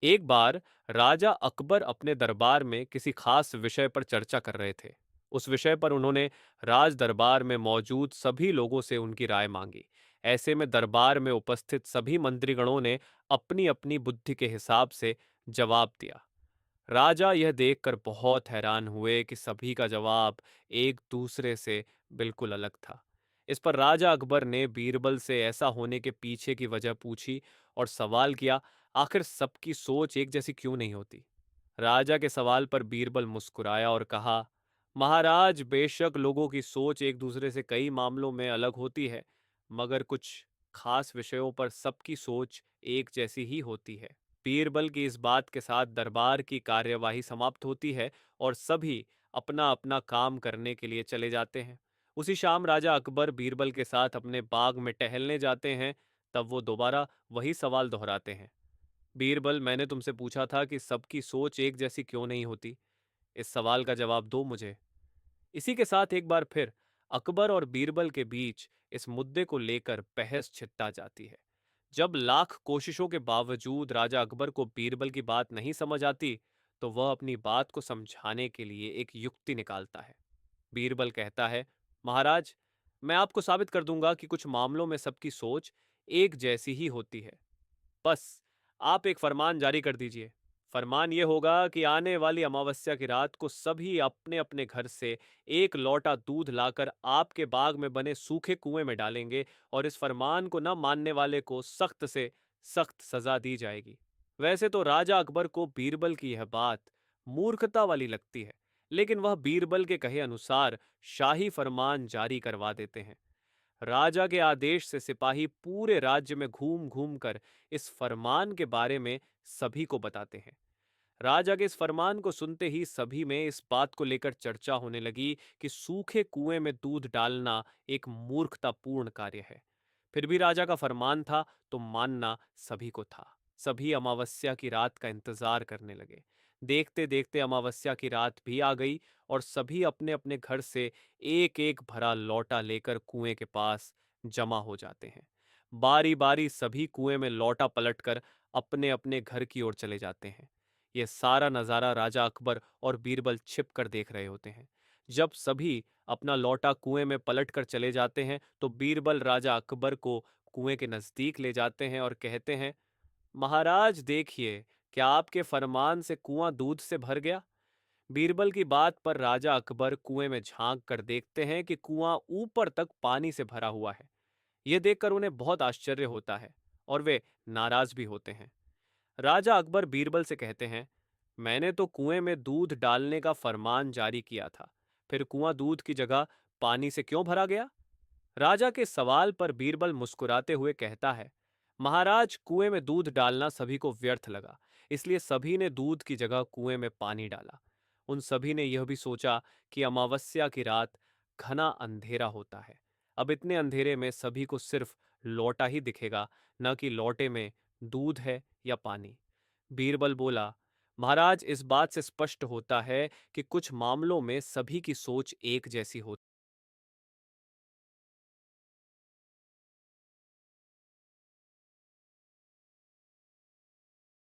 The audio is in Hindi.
एक बार राजा अकबर अपने दरबार में किसी खास विषय पर चर्चा कर रहे थे। उस विषय पर उन्होंने राज दरबार में मौजूद सभी लोगों से उनकी राय मांगी। ऐसे में दरबार में उपस्थित सभी मंत्रीगणों ने अपनी अपनी बुद्धि के हिसाब से जवाब दिया। राजा यह देखकर बहुत हैरान हुए कि सभी का जवाब एक दूसरे से बिल्कुल अलग था। इस पर राजा अकबर ने बीरबल से ऐसा होने के पीछे की वजह पूछी और सवाल किया, आखिर सबकी सोच एक जैसी क्यों नहीं होती। राजा के सवाल पर बीरबल मुस्कुराया और कहा, महाराज, बेशक लोगों की सोच एक दूसरे से कई मामलों में अलग होती है, मगर कुछ खास विषयों पर सबकी सोच एक जैसी ही होती है। बीरबल की इस बात के साथ दरबार की कार्यवाही समाप्त होती है और सभी अपना अपना काम करने के लिए चले जाते हैं। उसी शाम राजा अकबर बीरबल के साथ अपने बाग में टहलने जाते हैं। तब वो दोबारा वही सवाल दोहराते हैं, बीरबल, मैंने तुमसे पूछा था कि सबकी सोच एक जैसी क्यों नहीं होती। इस सवाल का जवाब दो मुझे। इसी के साथ एक बार फिर अकबर और बीरबल के बीच इस मुद्दे को लेकर बहस छिड़ा जाती है। जब लाख कोशिशों के बावजूद राजा अकबर को बीरबल की बात नहीं समझ आती, तो वह अपनी बात को समझाने के लिए एक युक्ति निकालता है। बीरबल कहता है, महाराज, मैं आपको साबित कर दूंगा कि कुछ मामलों में सबकी सोच एक जैसी ही होती है। बस आप एक फरमान जारी कर दीजिए। फरमान ये होगा कि आने वाली अमावस्या की रात को सभी अपने अपने घर से एक लोटा दूध लाकर आपके बाग में बने सूखे कुएं में डालेंगे और इस फरमान को न मानने वाले को सख्त से सख्त सजा दी जाएगी। वैसे तो राजा अकबर को बीरबल की यह बात मूर्खता वाली लगती है, लेकिन वह बीरबल के कहे अनुसार शाही फरमान जारी करवा देते हैं। राजा के आदेश से सिपाही पूरे राज्य में घूम घूम कर इस फरमान के बारे में सभी को बताते हैं। राजा के इस फरमान को सुनते ही सभी में इस बात को लेकर चर्चा होने लगी कि सूखे कुएं में दूध डालना एक मूर्खतापूर्ण कार्य है। फिर भी राजा का फरमान था तो मानना सभी को था। सभी अमावस्या की रात का इंतजार करने लगे। देखते देखते अमावस्या की रात भी आ गई और सभी अपने अपने घर से एक एक भरा लौटा लेकर कुएं के पास जमा हो जाते हैं। बारी बारी सभी कुएं में लौटा पलटकर अपने अपने घर की ओर चले जाते हैं। यह सारा नजारा राजा अकबर और बीरबल छिप कर देख रहे होते हैं। जब सभी अपना लौटा कुएं में पलट कर चले जाते हैं तो बीरबल राजा अकबर को कुएं के नजदीक ले जाते हैं और कहते हैं, महाराज देखिए, क्या आपके फरमान से कुआं दूध से भर गया। बीरबल की बात पर राजा अकबर कुएं में झांक कर देखते हैं कि कुआं ऊपर तक पानी से भरा हुआ है। यह देखकर उन्हें बहुत आश्चर्य होता है और वे नाराज भी होते हैं। राजा अकबर बीरबल से कहते हैं, मैंने तो कुएं में दूध डालने का फरमान जारी किया था, फिर कुआं दूध की जगह पानी से क्यों भरा गया। राजा के सवाल पर बीरबल मुस्कुराते हुए कहता है, महाराज, कुएं में दूध डालना सभी को व्यर्थ लगा, इसलिए सभी ने दूध की जगह कुएं में पानी डाला। उन सभी ने यह भी सोचा कि अमावस्या की रात घना अंधेरा होता है। अब इतने अंधेरे में सभी को सिर्फ लौटा ही दिखेगा, न कि लौटे में दूध है या पानी। बीरबल बोला, महाराज, इस बात से स्पष्ट होता है कि कुछ मामलों में सभी की सोच एक जैसी होती